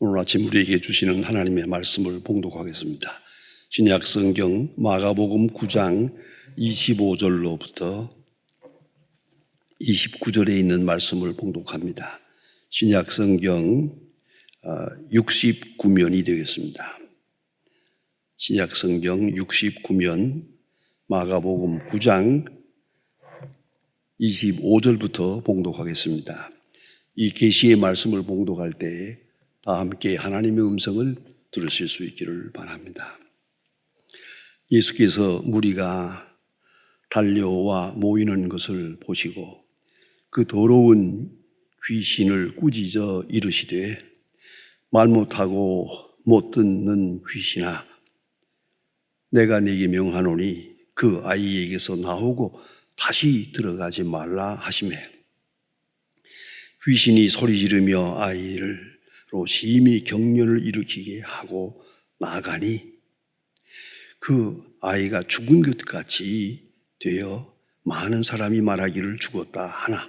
오늘 아침 우리에게 주시는 하나님의 말씀을 봉독하겠습니다. 신약 성경 마가복음 9장 25절로부터 29절에 있는 말씀을 봉독합니다. 신약 성경 69면이 되겠습니다. 신약 성경 69면 마가복음 9장 25절부터 봉독하겠습니다. 이 계시의 말씀을 봉독할 때에 다 함께 하나님의 음성을 들으실 수 있기를 바랍니다. 예수께서 무리가 달려와 모이는 것을 보시고 그 더러운 귀신을 꾸짖어 이르시되 말 못하고 못 듣는 귀신아, 내가 네게 명하노니 그 아이에게서 나오고 다시 들어가지 말라 하시매, 귀신이 소리 지르며 아이를 심히 경련을 일으키게 하고 나가니 그 아이가 죽은 것 같이 되어 많은 사람이 말하기를 죽었다 하나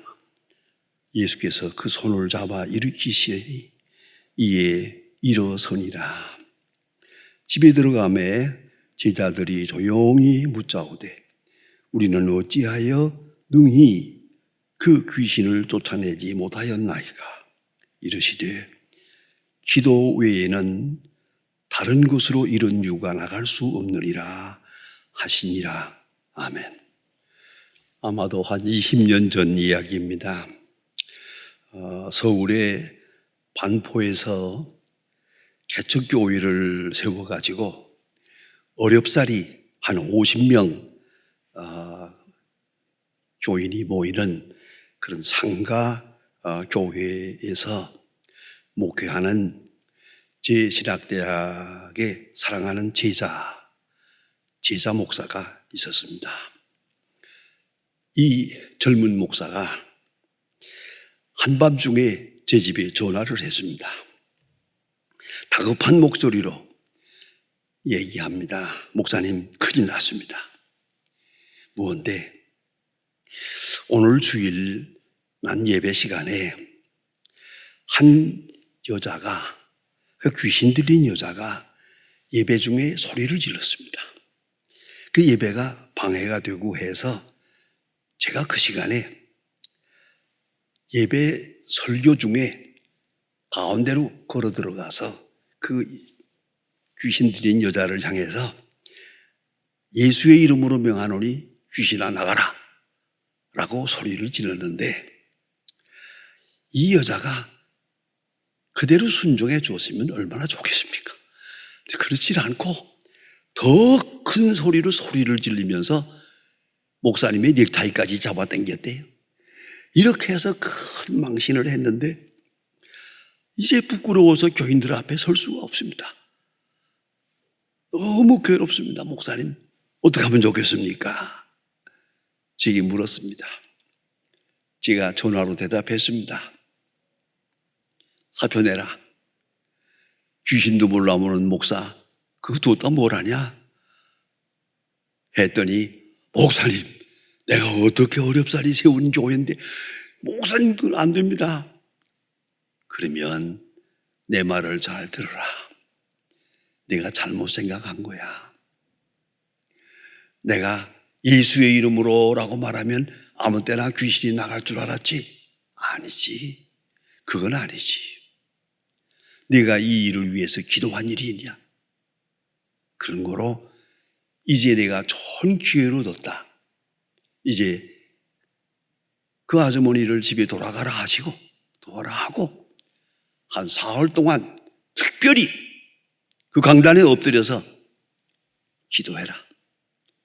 예수께서 그 손을 잡아 일으키시니 이에 일어서니라. 집에 들어가매 제자들이 조용히 묻자오되 우리는 어찌하여 능히 그 귀신을 쫓아내지 못하였나이까? 이르시되 기도 외에는 다른 곳으로 이런 유가 나갈 수 없느니라 하시니라. 아멘. 아마도 한 20년 전 이야기입니다. 서울의 반포에서 개척교회를 세워가지고 어렵사리 한 50명 교인이 모이는 그런 상가 교회에서 목회하는 제신학대학의 사랑하는 제자 목사가 있었습니다. 이 젊은 목사가 한밤중에 제 집에 전화를 했습니다. 다급한 목소리로 얘기합니다. 목사님, 큰일 났습니다. 무언데 오늘 주일 난 예배 시간에 한 여자가, 그 귀신 들린 여자가 예배 중에 소리를 질렀습니다. 그 예배가 방해가 되고 해서 제가 그 시간에 예배 설교 중에 가운데로 걸어 들어가서 그 귀신 들린 여자를 향해서 예수의 이름으로 명하노니 귀신아 나가라 라고 소리를 질렀는데 이 여자가 그대로 순종해 주었으면 얼마나 좋겠습니까? 그렇지 않고 더 큰 소리로 소리를 질리면서 목사님의 넥타이까지 잡아당겼대요. 이렇게 해서 큰 망신을 했는데 이제 부끄러워서 교인들 앞에 설 수가 없습니다. 너무 괴롭습니다. 목사님, 어떻게 하면 좋겠습니까? 제게 물었습니다. 제가 전화로 대답했습니다. 사표 내라. 귀신도 몰라보는 목사, 그것도 또 뭘 하냐? 했더니 목사님, 내가 어떻게 어렵사리 세운 교회인데 목사님 그건 안 됩니다. 그러면 내 말을 잘 들어라. 내가 잘못 생각한 거야. 내가 예수의 이름으로 라고 말하면 아무 때나 귀신이 나갈 줄 알았지? 아니지. 그건 아니지. 네가 이 일을 위해서 기도한 일이 있냐? 그런 거로 이제 내가 좋은 기회를 얻었다. 이제 그 아주머니를 집에 돌아가라 하시고 돌아가고 한 사흘 동안 특별히 그 강단에 엎드려서 기도해라.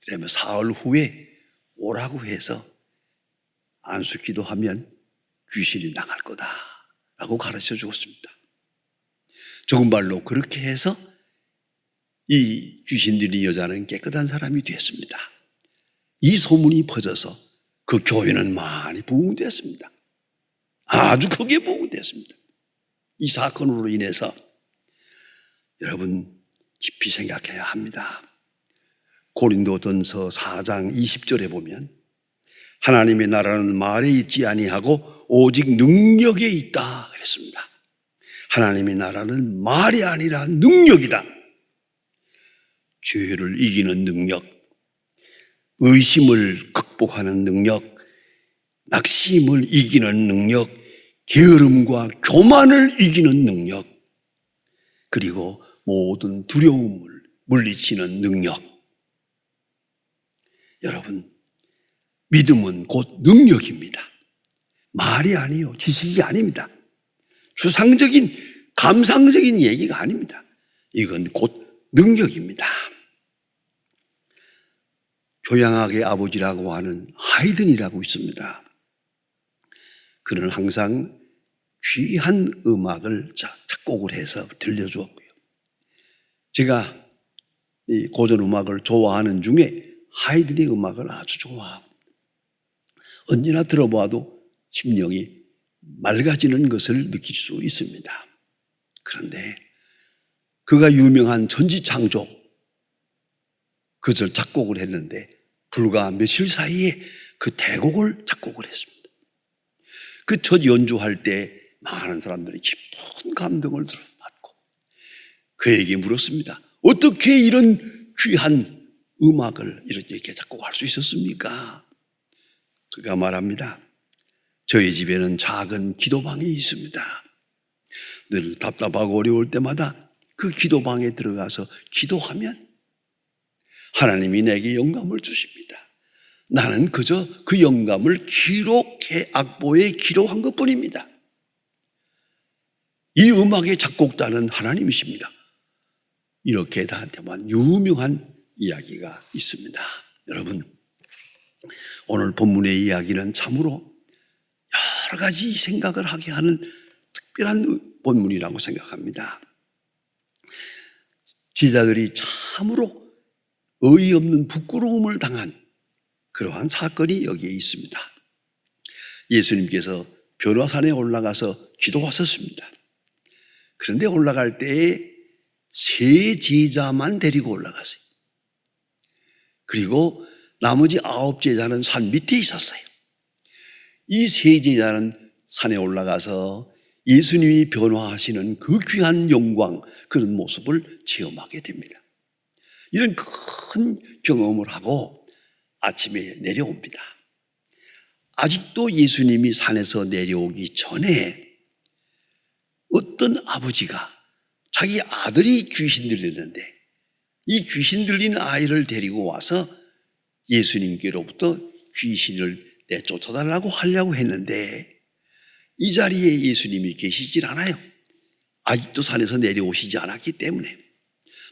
그러면 사흘 후에 오라고 해서 안수 기도하면 귀신이 나갈 거다 라고 가르쳐 주었습니다. 정말로 그렇게 해서 이 귀신 들린 여자는 깨끗한 사람이 됐습니다. 이 소문이 퍼져서 그 교회는 많이 부흥됐습니다. 아주 크게 부흥됐습니다. 이 사건으로 인해서 여러분 깊이 생각해야 합니다. 고린도전서 4장 20절에 보면 하나님의 나라는 말에 있지 아니하고 오직 능력에 있다 그랬습니다. 하나님의 나라는 말이 아니라 능력이다. 죄를 이기는 능력, 의심을 극복하는 능력, 낙심을 이기는 능력, 게으름과 교만을 이기는 능력, 그리고 모든 두려움을 물리치는 능력. 여러분, 믿음은 곧 능력입니다. 말이 아니요, 지식이 아닙니다. 추상적인, 감상적인 얘기가 아닙니다. 이건 곧 능력입니다. 교양학의 아버지라고 하는 하이든이라고 있습니다. 그는 항상 귀한 음악을 작곡을 해서 들려주었고요. 제가 이 고전 음악을 좋아하는 중에 하이든의 음악을 아주 좋아하고 언제나 들어봐도 심령이 맑아지는 것을 느낄 수 있습니다. 그런데 그가 유명한 전지창조, 그것을 작곡을 했는데 불과 며칠 사이에 그 대곡을 작곡을 했습니다. 그 첫 연주할 때 많은 사람들이 깊은 감동을 받고 그에게 물었습니다. 어떻게 이런 귀한 음악을 이렇게 작곡할 수 있었습니까? 그가 말합니다. 저희 집에는 작은 기도방이 있습니다. 늘 답답하고 어려울 때마다 그 기도방에 들어가서 기도하면 하나님이 내게 영감을 주십니다. 나는 그저 그 영감을 기록해 악보에 기록한 것뿐입니다. 이 음악의 작곡자는 하나님이십니다. 이렇게 나한테만 유명한 이야기가 있습니다. 여러분, 오늘 본문의 이야기는 참으로 여러 가지 생각을 하게 하는 특별한 본문이라고 생각합니다. 제자들이 참으로 어이없는 부끄러움을 당한 그러한 사건이 여기에 있습니다. 예수님께서 변화산에 올라가서 기도하셨습니다. 그런데 올라갈 때에 세 제자만 데리고 올라갔어요. 그리고 나머지 9 제자는 산 밑에 있었어요. 이 세 제자는 산에 올라가서 예수님이 변화하시는 그 귀한 영광, 그런 모습을 체험하게 됩니다. 이런 큰 경험을 하고 아침에 내려옵니다. 아직도 예수님이 산에서 내려오기 전에 어떤 아버지가 자기 아들이 귀신 들렸는데 이 귀신 들린 아이를 데리고 와서 예수님께로부터 귀신을 내쫓아달라고 하려고 했는데 이 자리에 예수님이 계시질 않아요. 아직도 산에서 내려오시지 않았기 때문에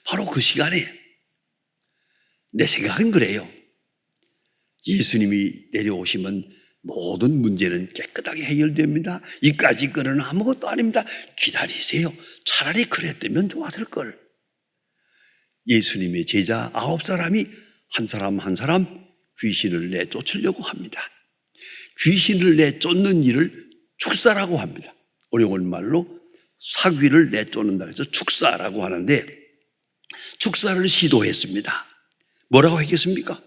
바로 그 시간에 내 생각은 그래요. 예수님이 내려오시면 모든 문제는 깨끗하게 해결됩니다. 이까지 거는 아무것도 아닙니다. 기다리세요. 차라리 그랬다면 좋았을 걸. 예수님의 제자 9사람이 한 사람 한 사람 귀신을 내쫓으려고 합니다. 귀신을 내쫓는 일을 축사라고 합니다. 어려운 말로 사귀를 내쫓는다 해서 축사라고 하는데 축사를 시도했습니다. 뭐라고 했겠습니까?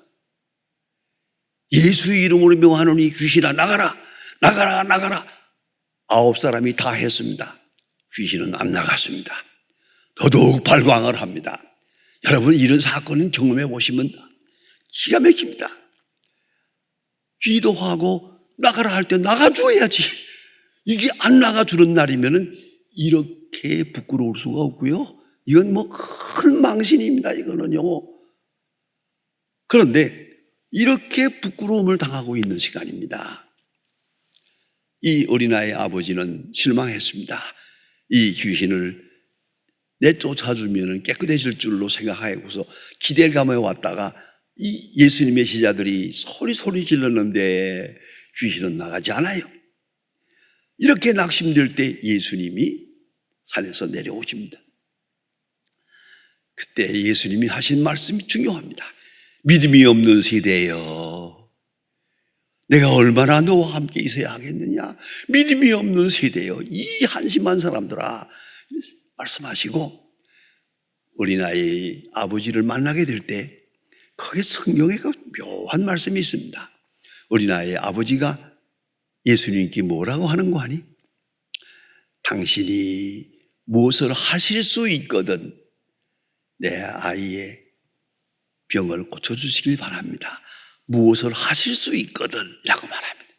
예수의 이름으로 명하노니 귀신아 나가라, 나가라, 나가라. 9사람이 다 했습니다. 귀신은 안 나갔습니다. 더더욱 발광을 합니다. 여러분, 이런 사건은 경험해 보시면 기가 막힙니다. 기도하고 나가라 할 때 나가줘야지. 이게 안 나가주는 날이면은 이렇게 부끄러울 수가 없고요. 이건 뭐 큰 망신입니다. 이거는요. 그런데 이렇게 부끄러움을 당하고 있는 시간입니다. 이 어린아이의 아버지는 실망했습니다. 이 귀신을 내쫓아주면 깨끗해질 줄로 생각하고서 기대감에 왔다가 이 예수님의 제자들이 소리 질렀는데 귀신은 나가지 않아요. 이렇게 낙심될 때 예수님이 산에서 내려오십니다. 그때 예수님이 하신 말씀이 중요합니다. 믿음이 없는 세대여, 내가 얼마나 너와 함께 있어야 하겠느냐. 믿음이 없는 세대여, 이 한심한 사람들아, 말씀하시고 어린아이의 아버지를 만나게 될 때 거기에 성경에 그 묘한 말씀이 있습니다. 어린아이의 아버지가 예수님께 뭐라고 하는 거 아니? 당신이 무엇을 하실 수 있거든 내 아이의 병을 고쳐주시길 바랍니다. 무엇을 하실 수 있거든 라고 말합니다.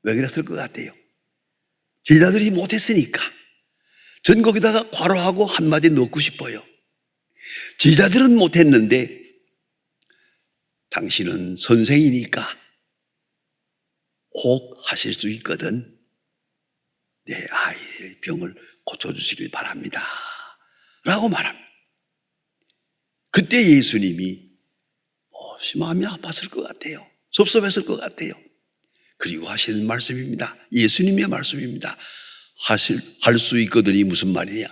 왜 그랬을 것 같아요? 제자들이 못했으니까. 전 거기다가 괄호하고 한마디 넣고 싶어요. 제자들은 못했는데 당신은 선생이니까 혹 하실 수 있거든 내 아이의 병을 고쳐주시길 바랍니다 라고 말합니다. 그때 예수님이 몹시 마음이 아팠을 것 같아요. 섭섭했을 것 같아요. 그리고 하시는 말씀입니다. 예수님의 말씀입니다. 할 수 있거든이 무슨 말이냐?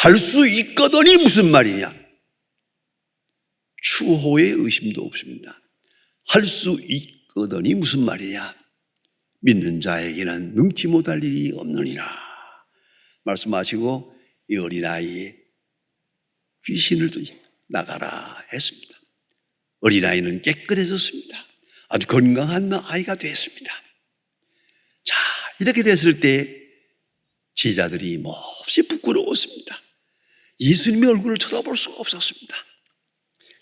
할 수 있거든이 무슨 말이냐? 추호의 의심도 없습니다. 할 수 있거든이 무슨 말이냐? 믿는 자에게는 능치 못할 일이 없느니라 말씀하시고 이 어린아이의 귀신을 나가라 했습니다. 어린아이는 깨끗해졌습니다. 아주 건강한 아이가 됐습니다. 자, 이렇게 됐을 때 제자들이 몹시 부끄러웠습니다. 예수님의 얼굴을 쳐다볼 수가 없었습니다.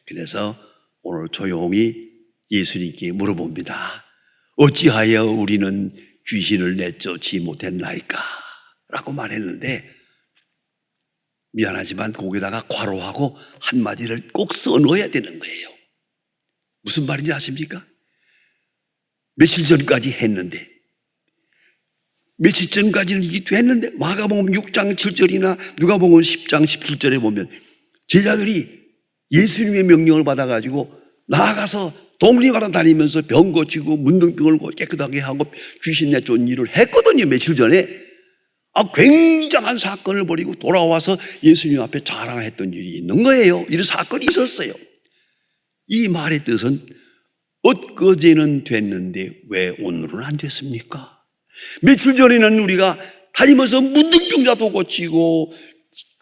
그래서 오늘 조용히 예수님께 물어봅니다. 어찌하여 우리는 귀신을 내쫓지 못했나이까? 라고 말했는데 미안하지만 거기다가 괄호하고 한마디를 꼭 써넣어야 되는 거예요. 무슨 말인지 아십니까? 며칠 전까지 했는데 며칠 전까지는 이게 됐는데 마가복음 6장 7절이나 누가복음 10장 17절에 보면 제자들이 예수님의 명령을 받아가지고 나아가서 독립하러 다니면서 병 고치고 문둥병을 깨끗하게 하고 귀신 내쫓는 일을 했거든요. 며칠 전에. 굉장한 사건을 벌이고 돌아와서 예수님 앞에 자랑했던 일이 있는 거예요. 이런 사건이 있었어요. 이 말의 뜻은 엊그제는 됐는데 왜 오늘은 안 됐습니까? 며칠 전에는 우리가 다니면서 문둥병자도 고치고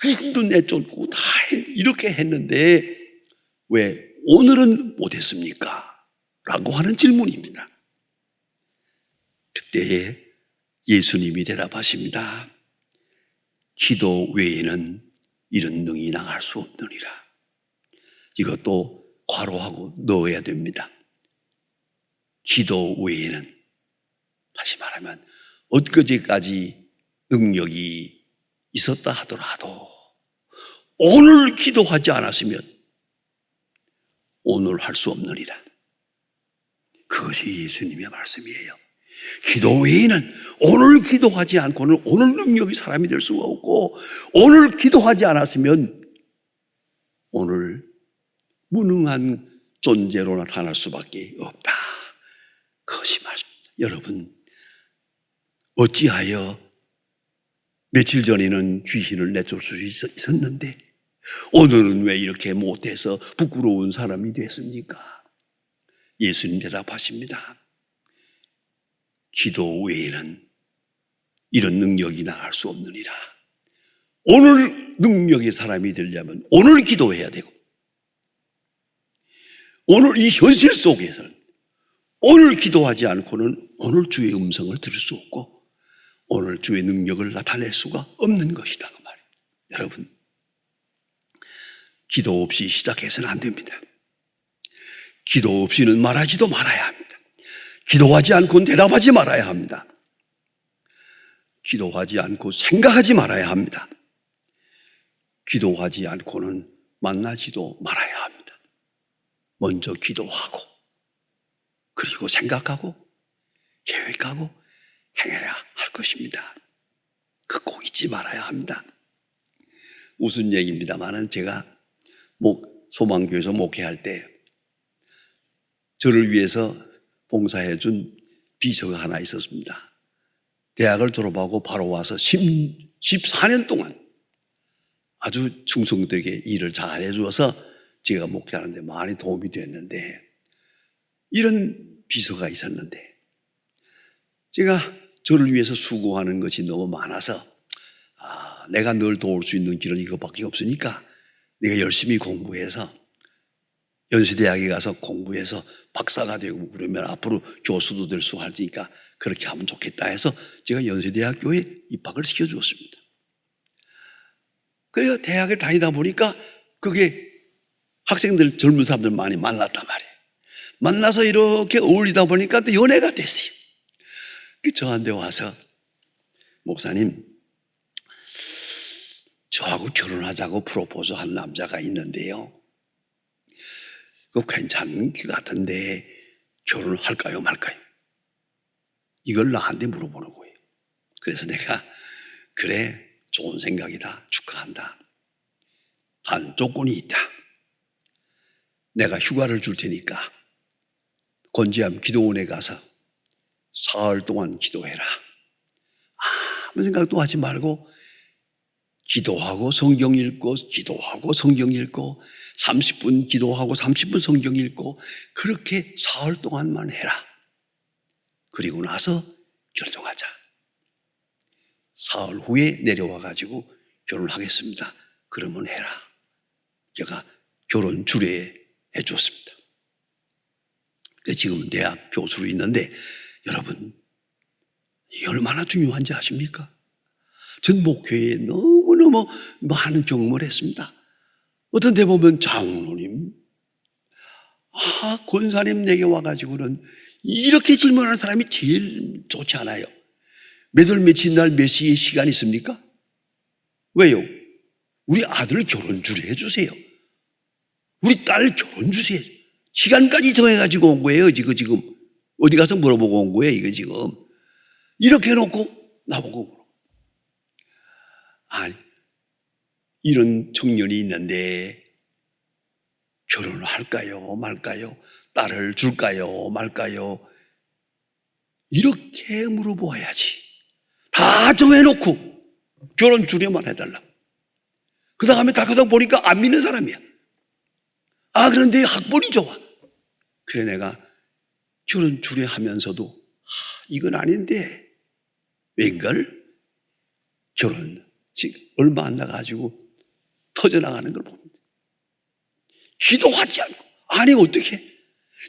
귀신도 내쫓고 다 이렇게 했는데 왜 오늘은 못했습니까? 라고 하는 질문입니다. 그때에 예수님이 대답하십니다. 기도 외에는 이런 능히 나갈 수 없느니라. 이것도 괄호하고 넣어야 됩니다. 기도 외에는, 다시 말하면 엊그제까지 능력이 있었다 하더라도 오늘 기도하지 않았으면 오늘 할 수 없느니라. 그것이 예수님의 말씀이에요. 기도 외에는 오늘 기도하지 않고는 오늘 능력이 사람이 될 수가 없고 오늘 기도하지 않았으면 오늘 무능한 존재로 나타날 수밖에 없다. 그것이 말입니다. 여러분, 어찌하여 며칠 전에는 귀신을 내쫓을 수 있었는데 오늘은 왜 이렇게 못해서 부끄러운 사람이 됐습니까? 예수님 대답하십니다. 기도 외에는 이런 능력이 나갈 수 없느니라. 오늘 능력의 사람이 되려면 오늘 기도해야 되고 오늘 이 현실 속에서는 오늘 기도하지 않고는 오늘 주의 음성을 들을 수 없고 오늘 주의 능력을 나타낼 수가 없는 것이다. 그 말이에요. 여러분, 기도 없이 시작해서는 안 됩니다. 기도 없이는 말하지도 말아야 합니다. 기도하지 않고는 대답하지 말아야 합니다. 기도하지 않고 생각하지 말아야 합니다. 기도하지 않고는 만나지도 말아야 합니다. 먼저 기도하고 그리고 생각하고 계획하고 행해야 할 것입니다. 그 꼭 잊지 말아야 합니다. 무슨 얘기입니다만은 제가 소망교회에서 목회할 때 저를 위해서 봉사해 준 비서가 하나 있었습니다. 대학을 졸업하고 바로 와서 14년 동안 아주 충성되게 일을 잘 해줘서 제가 목회하는데 많이 도움이 됐는데 이런 비서가 있었는데 제가 저를 위해서 수고하는 것이 너무 많아서 내가 널 도울 수 있는 길은 이것밖에 없으니까 내가 열심히 공부해서 연세대학에 가서 공부해서 박사가 되고 그러면 앞으로 교수도 될 수 있으니까 그렇게 하면 좋겠다 해서 제가 연세대학교에 입학을 시켜주었습니다. 그래서 대학에 다니다 보니까 그게 학생들, 젊은 사람들 많이 만났단 말이에요. 만나서 이렇게 어울리다 보니까 또 연애가 됐어요. 저한테 와서 목사님, 저하고 결혼하자고 프로포즈 한 남자가 있는데요. 그거 괜찮은 것 같은데 결혼을 할까요 말까요? 이걸 나한테 물어보는 거예요. 그래서 내가 그래, 좋은 생각이다, 축하한다. 단 조건이 있다. 내가 휴가를 줄 테니까 건지암 기도원에 가서 사흘 동안 기도해라. 아무 생각도 하지 말고 기도하고 성경 읽고 기도하고 성경 읽고 30분 기도하고 30분 성경 읽고 그렇게 사흘 동안만 해라. 그리고 나서 결정하자. 사흘 후에 내려와 가지고 결혼하겠습니다. 그러면 해라. 제가 결혼 주례해 주었습니다. 지금은 대학 교수로 있는데 여러분, 이게 얼마나 중요한지 아십니까? 전 목회에 너무너무 많은 경험을 했습니다. 어떤 데 보면 장로님, 권사님 내게 와가지고는 이렇게 질문하는 사람이 제일 좋지 않아요. 몇 월 며칠 날 몇 시에 시간 있습니까? 왜요? 우리 아들 결혼 주례해 주세요. 우리 딸 결혼 주세요. 시간까지 정해가지고 온 거예요. 지금 어디 가서 물어보고 온 거예요. 이거 지금 이렇게 해놓고 나보고 물어. 아니, 이런 청년이 있는데 결혼을 할까요 말까요? 딸을 줄까요 말까요? 이렇게 물어보아야지. 다 정해놓고 결혼 주례만 해달라. 그 다음에 다가다 보니까 안 믿는 사람이야. 그런데 학벌이 좋아. 그래 내가 결혼 주례하면서도 이건 아닌데 웬걸? 결혼 지금 얼마 안 나가지고 터져나가는 걸 봅니다. 기도하지 않고 아니 어떻게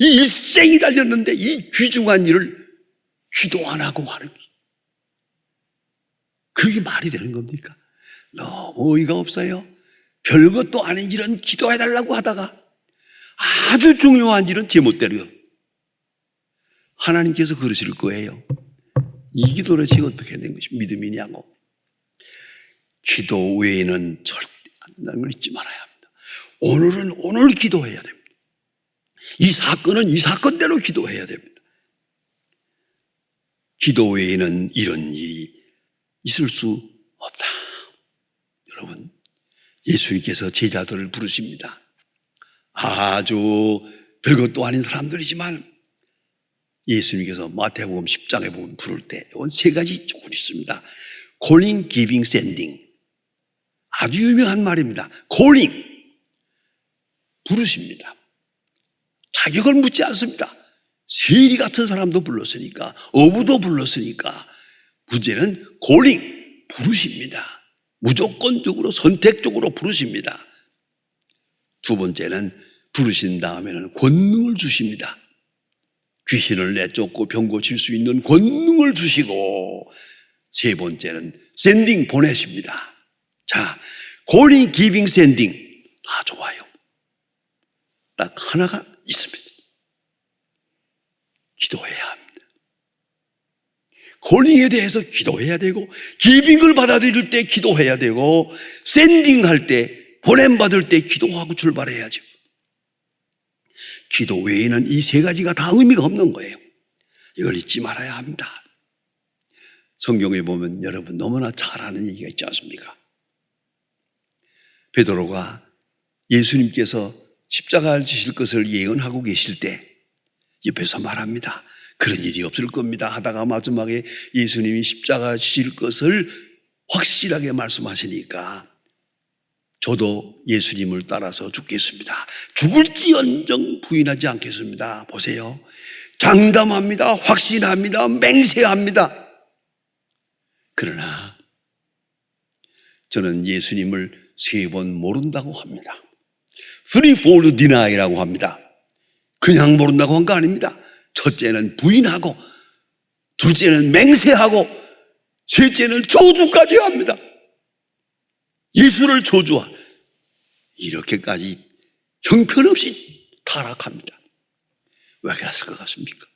이 일생이 달렸는데 이 귀중한 일을 기도 안 하고 하는 게 그게 말이 되는 겁니까? 너무 어이가 없어요. 별것도 아닌 일은 기도해달라고 하다가 아주 중요한 일은 제멋대로 하나님께서 그러실 거예요. 이 기도를 제가 어떻게 된 것이 믿음이냐고. 기도 외에는 절대 안 된다는 걸 잊지 말아야 합니다. 오늘은 오늘 기도해야 됩니다. 이 사건은 이 사건대로 기도해야 됩니다. 기도 외에는 이런 일이 있을 수 없다. 여러분, 예수님께서 제자들을 부르십니다. 아주 별것도 아닌 사람들이지만 예수님께서 마태복음 10장에 보면 부를 때 이건 세 가지 조건이 있습니다. calling, giving, sending. 아주 유명한 말입니다. calling, 부르십니다. 자격을 묻지 않습니다. 세리 같은 사람도 불렀으니까, 어부도 불렀으니까 문제는 calling, 부르십니다. 무조건적으로 선택적으로 부르십니다. 두 번째는 부르신 다음에는 권능을 주십니다. 귀신을 내쫓고 병 고칠 수 있는 권능을 주시고, 세 번째는 sending, 보내십니다. 자, calling, giving, sending 다 좋아요. 딱 하나가 있습니다. 기도해야 합니다. calling에 대해서 기도해야 되고, giving을 받아들일 때 기도해야 되고, sending 할 때, 보냄받을 때 기도하고 출발해야죠. 기도 외에는 이 세 가지가 다 의미가 없는 거예요. 이걸 잊지 말아야 합니다. 성경에 보면 여러분 너무나 잘 아는 얘기가 있지 않습니까? 베드로가 예수님께서 십자가를 지실 것을 예언하고 계실 때 옆에서 말합니다. 그런 일이 없을 겁니다 하다가 마지막에 예수님이 십자가 지실 것을 확실하게 말씀하시니까 저도 예수님을 따라서 죽겠습니다. 죽을지언정 부인하지 않겠습니다. 보세요. 장담합니다. 확신합니다. 맹세합니다. 그러나 저는 예수님을 3번 모른다고 합니다. threefold deny라고 합니다. 그냥 모른다고 한 거 아닙니다. 첫째는 부인하고 둘째는 맹세하고 셋째는 저주까지 합니다. 예수를 저주하 이렇게까지 형편없이 타락합니다. 왜 그랬을 것 같습니까?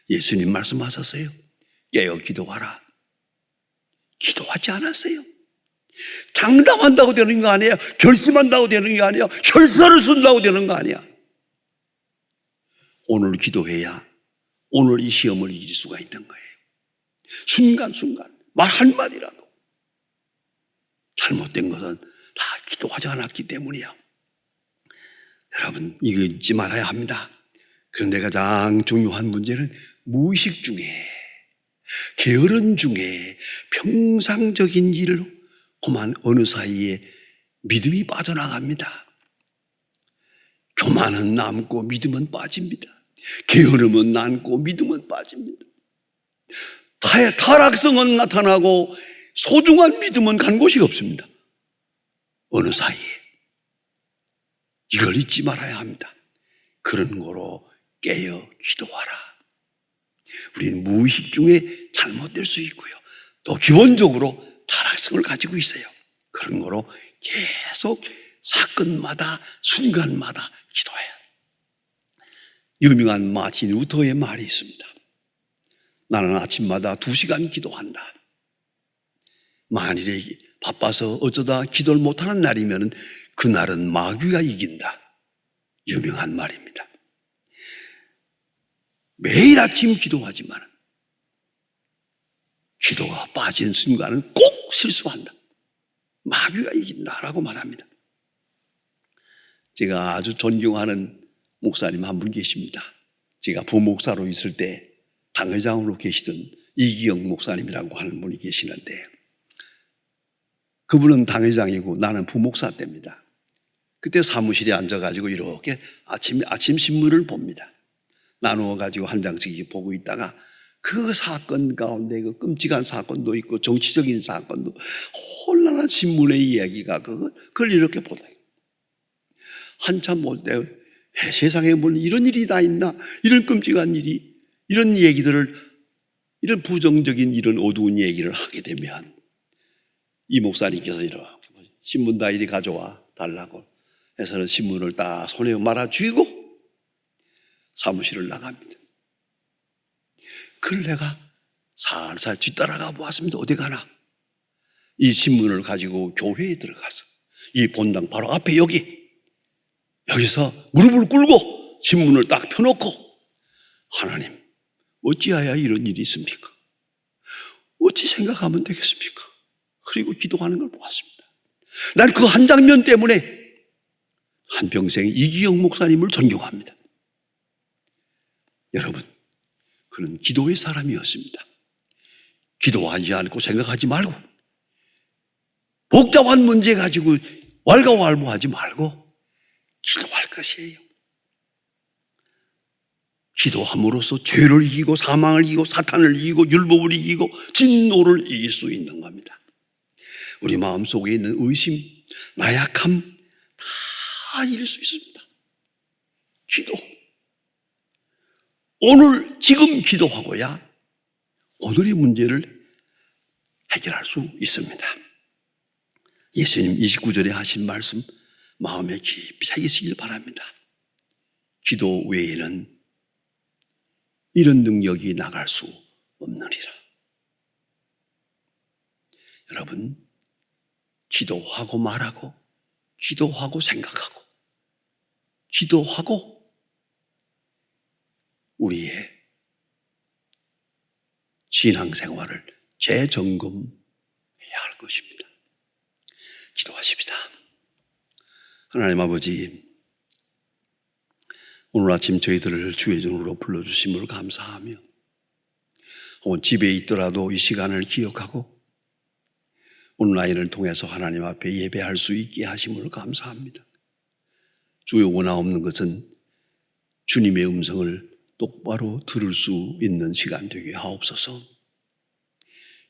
예수님 말씀하셨어요. 깨어 기도하라. 기도하지 않았어요. 장담한다고 되는 거 아니에요. 결심한다고 되는 게 아니에요. 혈서를 쓴다고 되는 거 아니야. 오늘 기도해야 오늘 이 시험을 이길 수가 있는 거예요. 순간순간 말 한마디라도 잘못된 것은 다 기도하지 않았기 때문이야. 여러분, 이거 잊지 말아야 합니다. 그런데 가장 중요한 문제는 무의식 중에, 게으른 중에 평상적인 일로 그만 어느 사이에 믿음이 빠져나갑니다. 교만은 남고 믿음은 빠집니다. 게으름은 남고 믿음은 빠집니다. 타락성은 나타나고 소중한 믿음은 간 곳이 없습니다. 어느 사이에. 이걸 잊지 말아야 합니다. 그런 거로 깨어 기도하라. 우리는 무의식 중에 잘못될 수 있고요. 또 기본적으로 타락성을 가지고 있어요. 그런 거로 계속 사건마다 순간마다 기도해요. 유명한 마틴 루터의 말이 있습니다. 나는 아침마다 2시간 기도한다. 만일에 바빠서 어쩌다 기도를 못하는 날이면 그날은 마귀가 이긴다. 유명한 말입니다. 매일 아침 기도하지만 기도가 빠진 순간은 꼭 실수한다. 마귀가 이긴다라고 말합니다. 제가 아주 존경하는 목사님 한 분 계십니다. 제가 부목사로 있을 때 당회장으로 계시던 이기영 목사님이라고 하는 분이 계시는데 그분은 당회장이고 나는 부목사 때입니다. 그때 사무실에 앉아가지고 이렇게 아침 신문을 봅니다. 나누어가지고 한 장씩 보고 있다가 그 사건 가운데 그 끔찍한 사건도 있고 정치적인 사건도 혼란한 신문의 이야기가 그걸 이렇게 보다. 한참 볼 때 세상에 뭐 이런 일이 다 있나? 이런 끔찍한 일이, 이런 얘기들을, 이런 부정적인 이런 어두운 얘기를 하게 되면 이 목사님께서 이렇게 신문 다 이리 가져와 달라고 해서는 신문을 딱 손에 말아 쥐고 사무실을 나갑니다. 그걸 내가 살살 뒤따라가 보았습니다. 어디 가나? 이 신문을 가지고 교회에 들어가서 이 본당 바로 앞에 여기서 무릎을 꿇고 신문을 딱 펴놓고 하나님, 어찌하여 이런 일이 있습니까? 어찌 생각하면 되겠습니까? 그리고 기도하는 걸 보았습니다. 난 그 한 장면 때문에 한평생 이기영 목사님을 존경합니다. 여러분, 그는 기도의 사람이었습니다. 기도하지 않고 생각하지 말고 복잡한 문제 가지고 왈가왈부하지 말고 기도할 것이에요. 기도함으로써 죄를 이기고 사망을 이기고 사탄을 이기고 율법을 이기고 진노를 이길 수 있는 겁니다. 우리 마음속에 있는 의심, 나약함 다 이길 수 있습니다. 기도. 오늘 지금 기도하고야 오늘의 문제를 해결할 수 있습니다. 예수님 29절에 하신 말씀 마음에 깊이 새기시길 바랍니다. 기도 외에는 이런 능력이 나갈 수 없느니라. 여러분, 기도하고 말하고 기도하고 생각하고 기도하고 우리의 신앙생활을 재점검해야 할 것입니다. 기도하십시다. 하나님 아버지, 오늘 아침 저희들을 주의 전으로 불러주심을 감사하며 혹은 집에 있더라도 이 시간을 기억하고 온라인을 통해서 하나님 앞에 예배할 수 있게 하심을 감사합니다. 주의 원하 없는 것은 주님의 음성을 똑바로 들을 수 있는 시간 되게 하옵소서.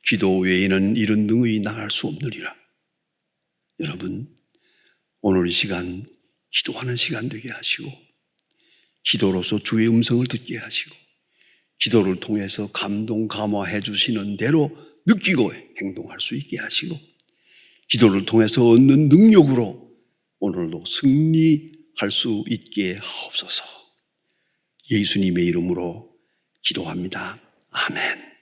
기도 외에는 이런 능히 나갈 수 없느니라. 여러분, 오늘 이 시간 기도하는 시간 되게 하시고 기도로서 주의 음성을 듣게 하시고 기도를 통해서 감동 감화해 주시는 대로 느끼고 행동할 수 있게 하시고, 기도를 통해서 얻는 능력으로 오늘도 승리할 수 있게 하옵소서. 예수님의 이름으로 기도합니다. 아멘.